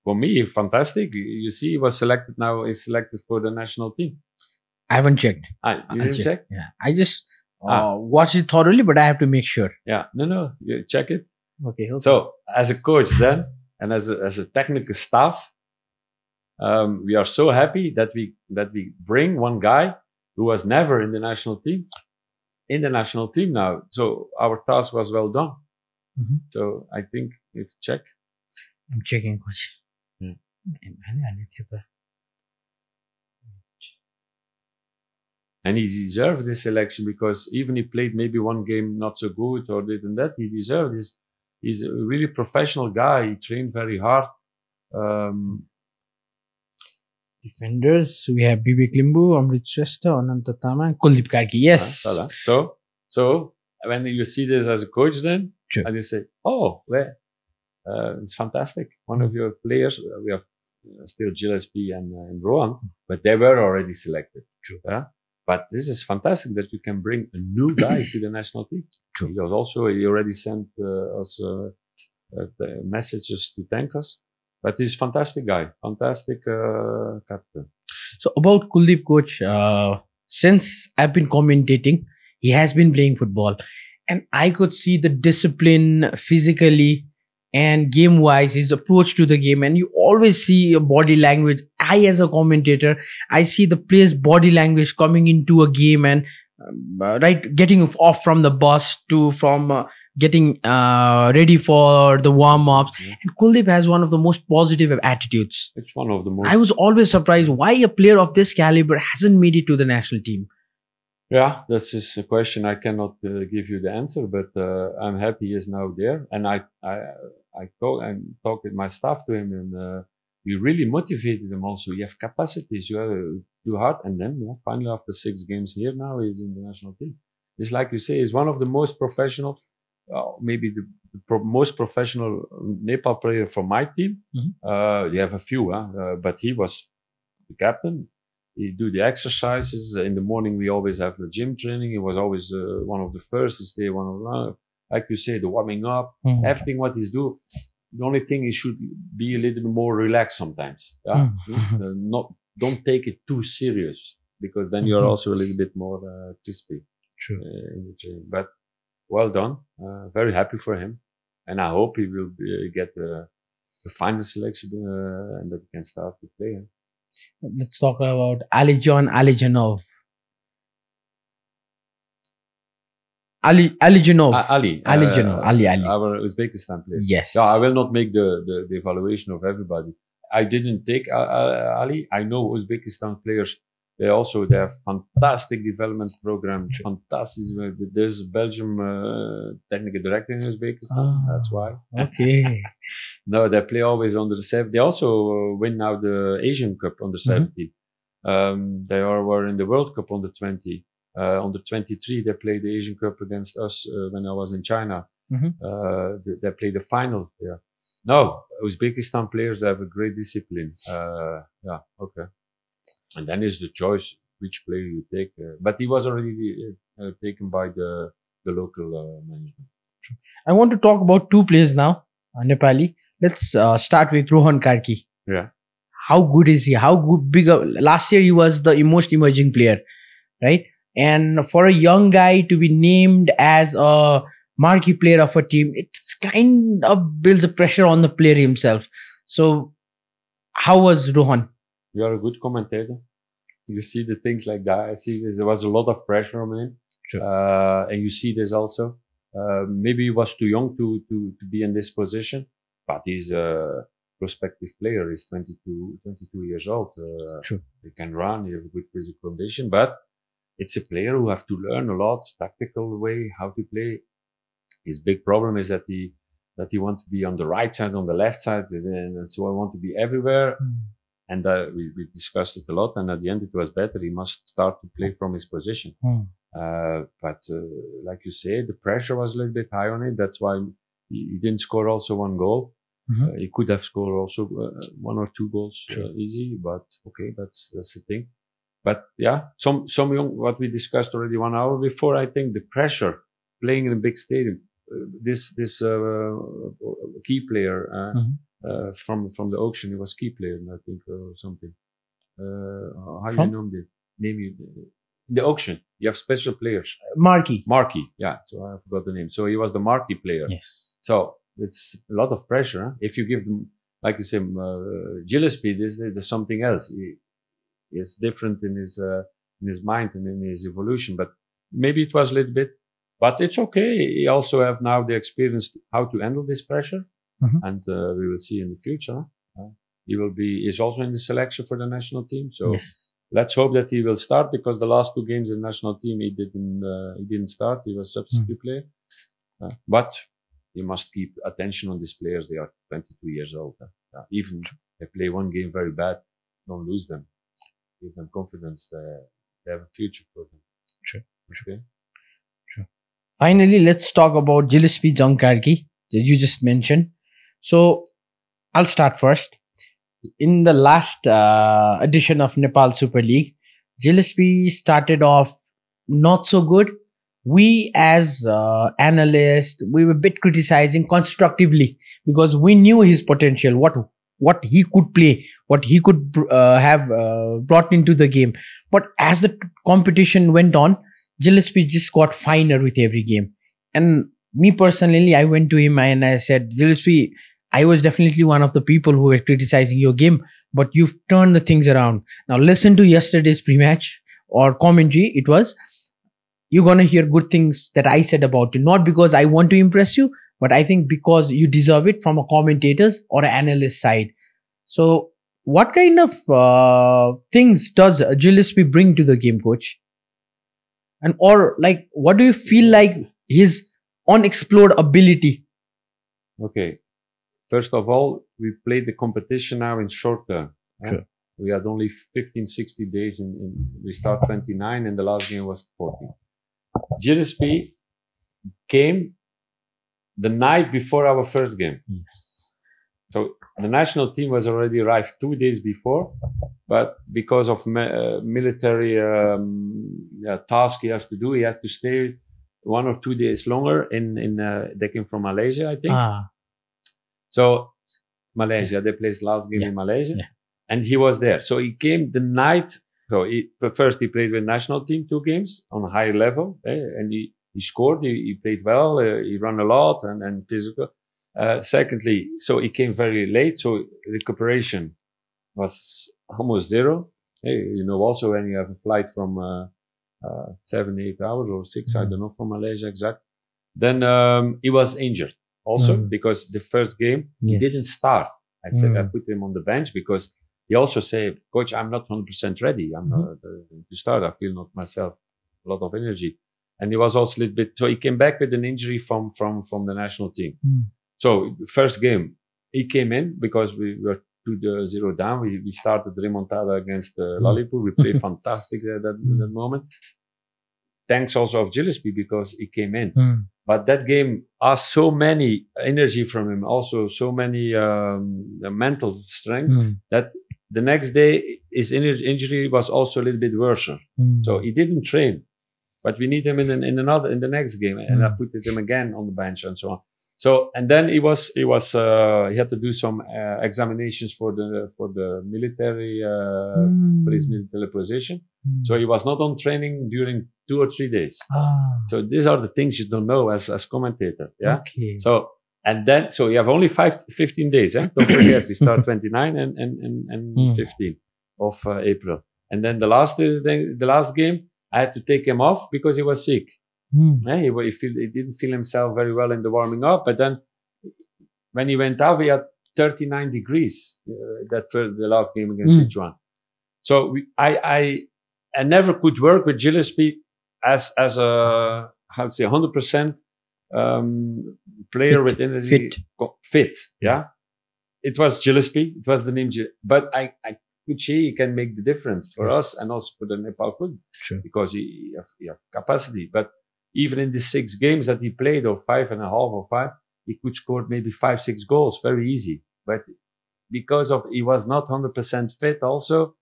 for me, fantastic. You see, he was selected now. He's selected for the national team. I haven't checked. You I'll didn't check? Yeah, I just watched it thoroughly, but I have to make sure. Yeah, no, you check it. Okay. So, as a coach then, and as a technical staff, we are so happy that we bring one guy who was never in the national team now. So our task was well done. So I think if check. I'm checking, coach. And he deserved this selection because even he played maybe one game not so good or this and that, he deserved this. He's a really professional guy. He trained very hard. Defenders, we have Vivek Limbu, Amrit Shrestha, Ananta Tama, Kuldeep Karki. Yes. So when you see this as a coach, then and you say, "Oh, well, it's fantastic." One of your players, we have still Gillespie and Rohan, but they were already selected. True. But this is fantastic that you can bring a new guy to the national team. True. He already sent us messages to thank us. But he's a fantastic guy, fantastic captain. So about Kuldeep, coach, since I've been commentating, he has been playing football, and I could see the discipline physically and game-wise, his approach to the game, and you always see a body language. I, as a commentator, I see the player's body language coming into a game and getting off from the bus from getting ready for the warm-ups. And Kuldeep has one of the most positive attitudes. It's one of the most. I was always surprised why a player of this caliber hasn't made it to the national team. Yeah, that's just a question I cannot give you the answer, but I'm happy he is now there. And I talked with my staff to him, and we really motivated him also. You have capacities, you have to do hard. And then finally, after 6 games here now, he's in the national team. It's like you say, he's one of the most professional, maybe the most professional Nepal player from my team. You have a few, but he was the captain. He do the exercises. In the morning, we always have the gym training. He was always one of the first to stay like you say, the warming up, everything what he's do. The only thing he should be a little bit more relaxed sometimes. Don't take it too serious, because then you're also a little bit more crispy. True. In the gym. But well done. Very happy for him, and I hope he will get the final selection and that he can start to play. Let's talk about Alijanov. Alijanov. Ali. Our Uzbekistan player. Yes. Yeah, I will not make the evaluation of everybody. I didn't take Ali. I know Uzbekistan players. They have fantastic development programs. Fantastic. There's Belgium technical director in Uzbekistan. That's why. Okay. No, they play always under the 7. They also win now the Asian Cup under 17. They were in the World Cup under 20. Under 23, they played the Asian Cup against us when I was in China. They played the final. Yeah. No, Uzbekistan players have a great discipline. Okay. And then is the choice which player you take. But he was already taken by the local management. I want to talk about 2 players now, Nepali. Let's start with Rohan Karki. Yeah. How good is he? How good? Last year he was the most emerging player, right? And for a young guy to be named as a marquee player of a team, it's kind of builds a pressure on the player himself. So, how was Rohan? You are a good commentator. You see the things like that. I see there was a lot of pressure on him. Sure. And you see this also. Maybe he was too young to be in this position, but he's a prospective player. He's 22 years old. True. He can run. He has a good physical condition, but it's a player who have to learn a lot, tactical way, how to play. His big problem is that he wants to be on the right side, on the left side, and so I want to be everywhere. And we discussed it a lot, and at the end it was better. He must start to play from his position. But like you say, the pressure was a little bit high on him. That's why he didn't score also 1 goal. He could have scored also 1 or 2 goals easy, but okay, that's the thing. But yeah, some young, what we discussed already 1 hour before, I think the pressure playing in a big stadium, this key player, from the auction. He was key player, I think, or something. How you From name you the auction? You have special players. Marquee. Marquee, yeah. So I forgot the name. So he was the marquee player. Yes. So it's a lot of pressure. Huh? If you give them, like you say, Gillespie, this is something else. He's different in his mind and in his evolution. But maybe it was a little bit. But it's okay. He also have now the experience how to handle this pressure, and we will see in the future. He's also in the selection for the national team. So Yes. let's hope that he will start, because the last 2 games in the national team he didn't start. He was substitute player. But you must keep attention on these players. They are 22 years old. Even they play one game very bad, don't lose them. Give them confidence. They have a future for them. True. Okay. True. Finally, let's talk about Gillespie Zonkarki that you just mentioned. So I'll start first. In the last edition of Nepal Super League, Gillespie started off not so good. We as analysts, we were a bit criticizing constructively because we knew his potential, what he could play, what he could have brought into the game. But as the competition went on, Gillespie just got finer with every game. And me personally, I went to him and I said, Gillespie, I was definitely one of the people who were criticizing your game, but you've turned the things around. Now listen to yesterday's pre-match or commentary. It was, you're going to hear good things that I said about you, not because I want to impress you, but I think because you deserve it from a commentator's or an analyst side. So what kind of things does Gillespie bring to the game, coach? And or like, what do you feel like his unexplored ability? Okay. First of all, we played the competition now in short term. Sure. We had only 15, 60 days. We start 29 and the last game was 40. Gillespie came the night before our first game. Yes. So the national team was already arrived 2 days before, but because of military task he has to do, he has to stay 1 or 2 days longer. They came from Malaysia, I think. So Malaysia, they played last game in Malaysia, and he was there. So he came the night. So first he played with national team 2 games on a high level, and he scored. He played well. He ran a lot and physical. Secondly, so he came very late. So recuperation was almost zero. Also when you have a flight from 7, 8 hours or 6, I don't know, from Malaysia exact. Then he was injured. Also, because the first game he didn't start. I said I put him on the bench because he also said, "Coach, I'm not 100% ready. I'm not to start. I feel not myself a lot of energy." And he was also a little bit. So he came back with an injury from the national team. So first game he came in because we were 2-0 down. We started remontada against Lalipo. We played fantastic at that moment. Thanks also of Gillespie because he came in. But that game asked so many energy from him, also so many mental strength that the next day his injury was also a little bit worse. So he didn't train, but we need him in the next game, and I put him again on the bench and so on. So and then he had to do some examinations for the military police military position. So he was not on training during 2 or 3 days. So these are the things you don't know as commentator. Yeah. Okay. So and then so you have only 15 days. Don't forget we start 29 and 15 of April. And then the last game I had to take him off because he was sick. He didn't feel himself very well in the warming up, but then when he went out, he had 39 degrees. The last game against Sichuan. So I never could work with Gillespie as a 100% player with energy fit. Yeah, it was Gillespie. It was the name, but I could see he can make the difference for us and also for the Nepal football because he have capacity, but. Even in the 6 games that he played, or 5.5 or 5, he could score maybe 5-6 goals very easy. But because of he was not 100% fit, also